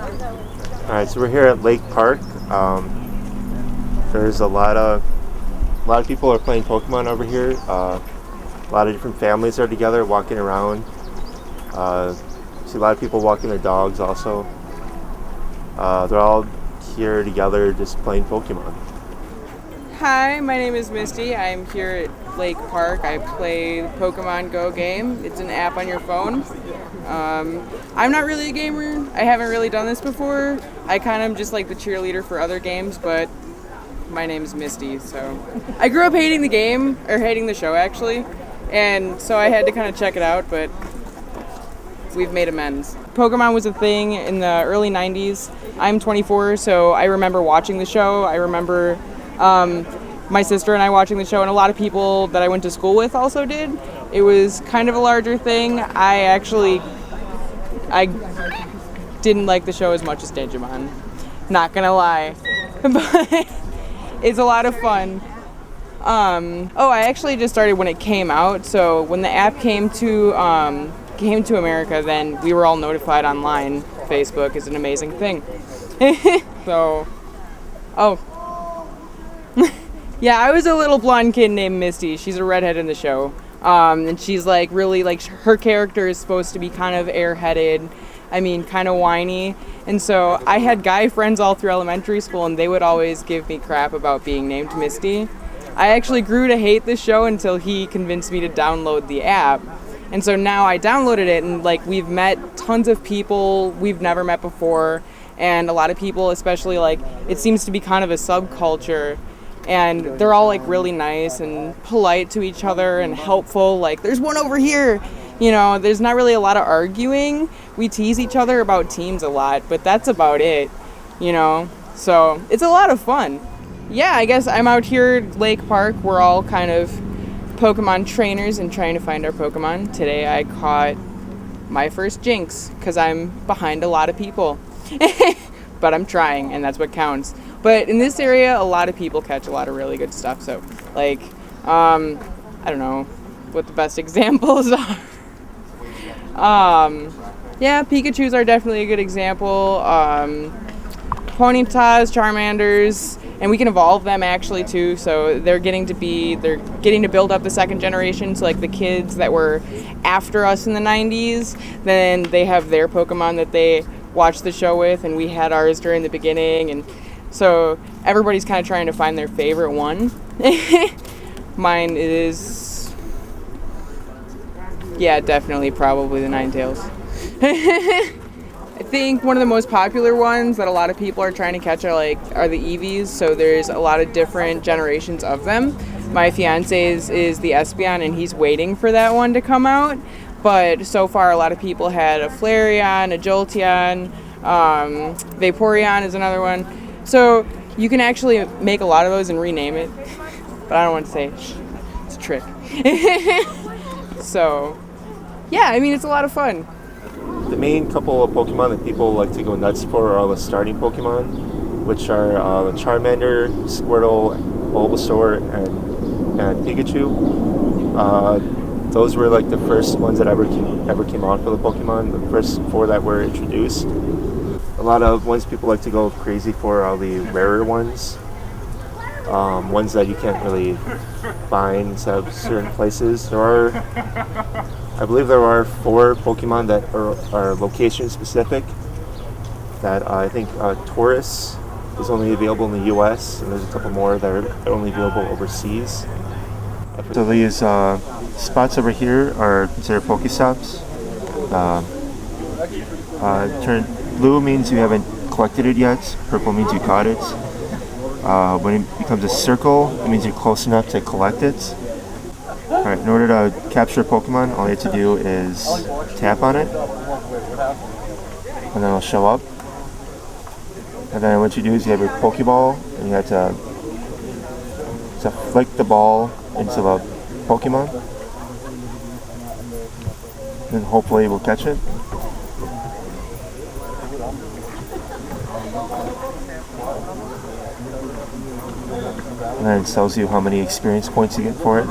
All right, so we're here at Lake Park. There's a lot of people are playing Pokemon over here. A lot of different families are together, walking around. See a lot of people walking their dogs also. They're all here together, just playing Pokemon. Hi, my name is Misty. I'm here at Lake Park. I play the Pokemon Go game. It's an app on your phone. I'm not really a gamer. I haven't really done this before. I kind of just like the cheerleader for other games, but my name is Misty, so. I grew up hating the game, or hating the show actually, and so I had to kind of check it out, but we've made amends. Pokemon was a thing in the early 90s. I'm 24, so I remember watching the show. I remember my sister and I watching the show, and a lot of people that I went to school with also did. It was kind of a larger thing. I didn't like the show as much as Digimon. Not gonna lie. But it's a lot of fun. I actually just started when it came out, so when the app came to America, then we were all notified online. Facebook is an amazing thing. Yeah, I was a little blonde kid named Misty. She's a redhead in the show. And she's like really like her character is supposed to be kind of airheaded. I mean, kind of whiny. And so I had guy friends all through elementary school, and they would always give me crap about being named Misty. I actually grew to hate the show until he convinced me to download the app. And so now I downloaded it, and like we've met tons of people we've never met before, and a lot of people, especially like it seems to be kind of a subculture, and they're all like really nice and polite to each other and helpful. Like there's one over here, you know, there's not really a lot of arguing. We tease each other about teams a lot, but that's about it, you know, so it's a lot of fun. Yeah, I guess I'm out here at Lake Park. We're all kind of Pokemon trainers and trying to find our Pokemon. Today I caught my first Jinx because I'm behind a lot of people. But I'm trying, and that's what counts. But in this area, a lot of people catch a lot of really good stuff. So, like, I don't know what the best examples are. Yeah, Pikachus are definitely a good example. Ponytas, Charmanders, and we can evolve them actually too. So they're getting to build up the second generation. So like the kids that were after us in the 90s, then they have their Pokemon that they watched the show with, and we had ours during the beginning, and so everybody's kind of trying to find their favorite one. Mine is, yeah, definitely probably the Ninetales. I think one of the most popular ones that a lot of people are trying to catch are the Eevees. So there's a lot of different generations of them. My fiance's is the Espeon, and he's waiting for that one to come out. But so far, a lot of people had a Flareon, a Jolteon, Vaporeon is another one. So you can actually make a lot of those and rename it. But I don't want to say it's a trick. So, yeah, I mean, it's a lot of fun. The main couple of Pokemon that people like to go nuts for are all the starting Pokemon, which are Charmander, Squirtle, Bulbasaur, and Pikachu. Those were like the first ones that ever came out for the Pokemon, the first four that were introduced. A lot of ones people like to go crazy for are the rarer ones. Ones that you can't really find inside of certain places. I believe there are 4 Pokemon that are location specific. That I think Taurus is only available in the US, and there's a couple more that are only available overseas. So these spots over here are considered Pokestops. Blue means you haven't collected it yet. Purple means you caught it. When it becomes a circle, it means you're close enough to collect it. Alright, in order to capture a Pokemon, all you have to do is tap on it, and then it'll show up. And then what you do is you have your Pokeball, and you have to flick the ball into the Pokemon, and hopefully we'll catch it. And then it tells you how many experience points you get for it.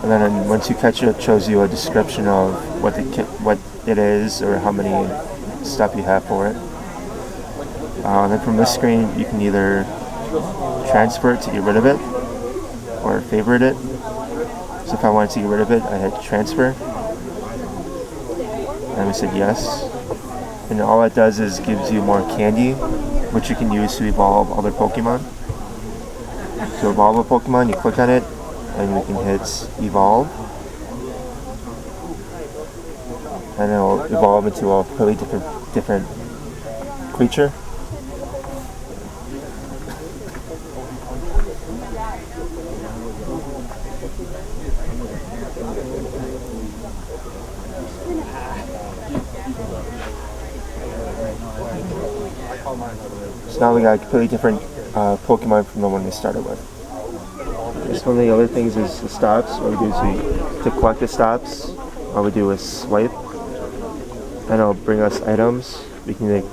And then once you catch it, it shows you a description of what it is, or how many step you have for it. And then from this screen, you can either transfer it to get rid of it, or favorite it. So if I wanted to get rid of it, I hit transfer, and we said yes. And all it does is gives you more candy, which you can use to evolve other Pokemon. To evolve a Pokemon, you click on it, and we can hit evolve, and it'll evolve into a completely different creature. So now we got a completely different Pokemon from the one we started with. Just one of the other things is the stops. What we do is to collect the stops, all we do is swipe, and it'll bring us items. And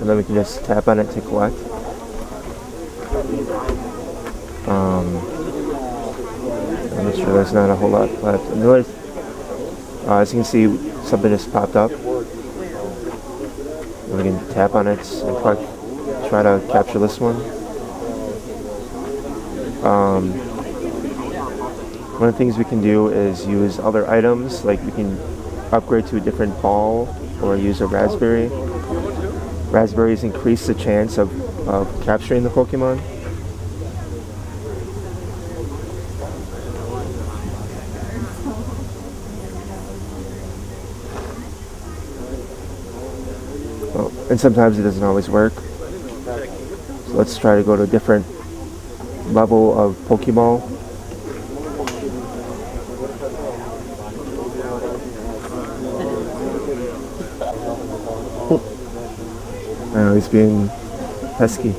then we can just tap on it to collect. I'm sure there's not a whole lot left. As you can see, something just popped up. And we can tap on it and try to capture this one. One of the things we can do is use other items, like we can upgrade to a different ball or use a raspberry. Raspberries increase the chance of capturing the Pokemon. And sometimes it doesn't always work. So let's try to go to a different level of Pokeball. I know he's being pesky.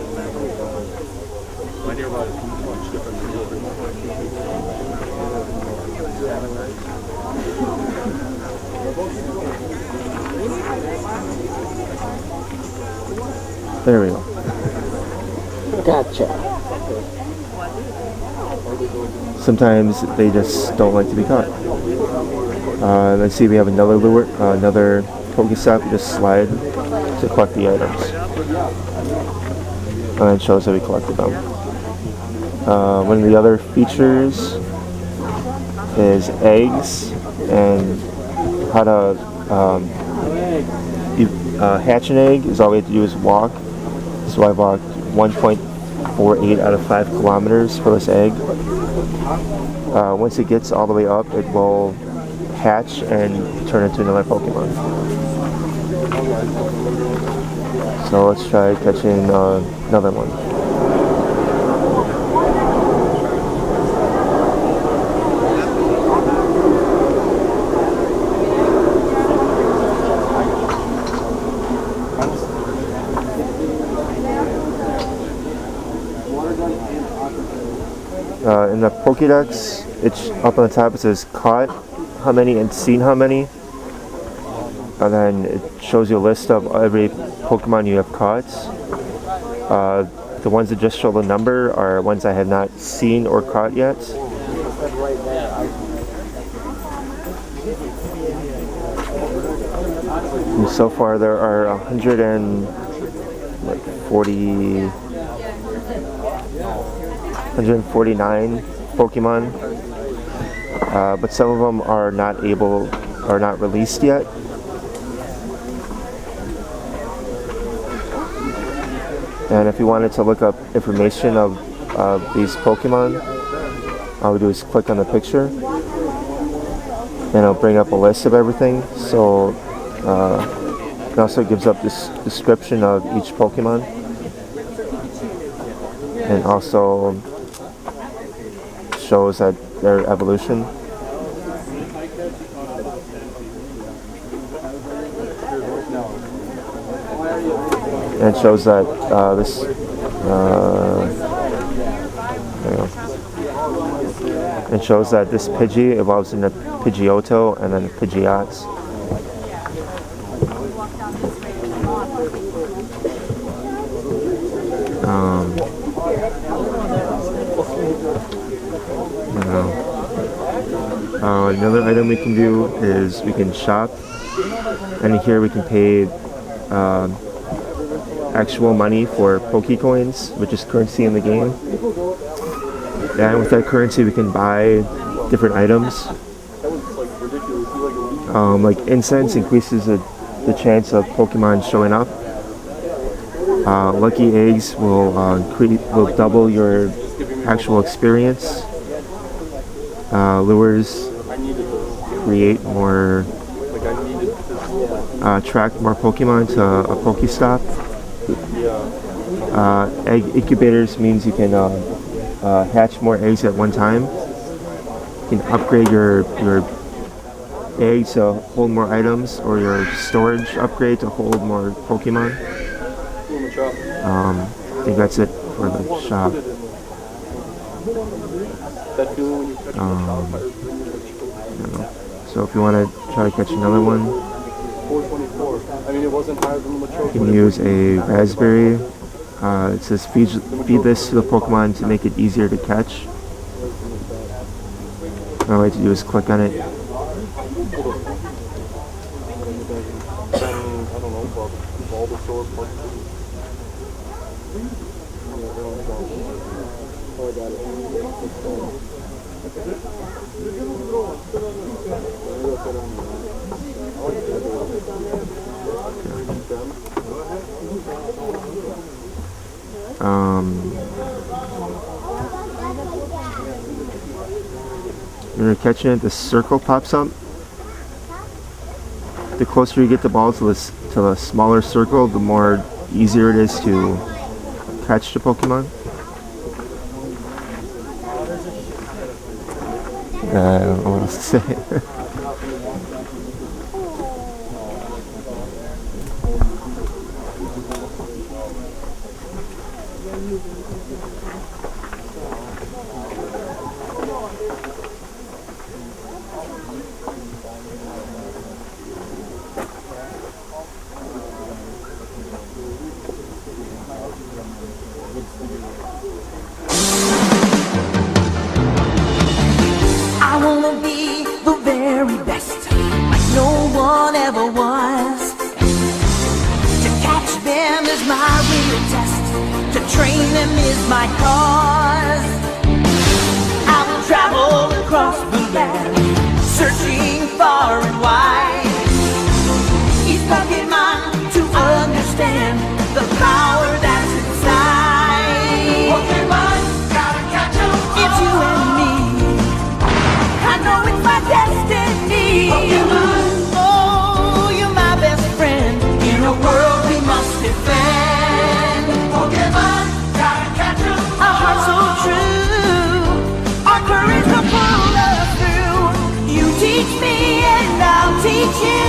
There we go. Gotcha. Sometimes they just don't like to be caught. Let's see, we have another lure, another Pokestop. You just slide to collect the items, and it shows that we collected them. One of the other features is eggs, and how to hatch an egg is all we have to do is walk. So I walked 1.48 out of 5 kilometers for this egg. Once it gets all the way up, it will hatch and turn into another Pokemon. So let's try catching another one. In the Pokédex, it's up on the top. It says caught how many and seen how many, and then it shows you a list of every Pokemon you have caught. The ones that just show the number are ones I have not seen or caught yet. And so far there are 149 Pokemon, but some of them are not released yet. And if you wanted to look up information of these Pokemon, all we do is click on the picture, and it'll bring up a list of everything. So it also gives up this description of each Pokemon, and also shows that their evolution. And it shows that it shows that this Pidgey evolves into Pidgeotto and then Pidgeots. Another item we can do is we can shop, and here we can pay actual money for Pokecoins, which is currency in the game. And with that currency, we can buy different items. Like incense increases the chance of Pokemon showing up. Lucky eggs will double your actual experience. Lures create more, attract more Pokemon to a Pokestop. Egg incubators means you can hatch more eggs at one time. You can upgrade your eggs to hold more items, or your storage upgrade to hold more Pokemon. I think that's it for the shop. I don't know. So if you want to try to catch another one, you can use a raspberry. It says feed this to the Pokemon to make it easier to catch. All I have to do is click on it. When you're catching it, the circle pops up. The closer you get the ball to the smaller circle, the more easier it is to catch the Pokemon. I don't know what else to say. I wanna be the very best, like no one ever was. To catch them is my real test, to train them is my cause. I will travel across the land, searching far and wide. Each Pokemon to understand the power that's inside. Pokemon, gotta catch 'em all. It's you and me. I know it's my destiny. Pokemon, oh, you're my best friend in a world we must defend. Pokemon, gotta catch 'em all. Our hearts so true, our courage will pull us through. You teach me and I'll teach you.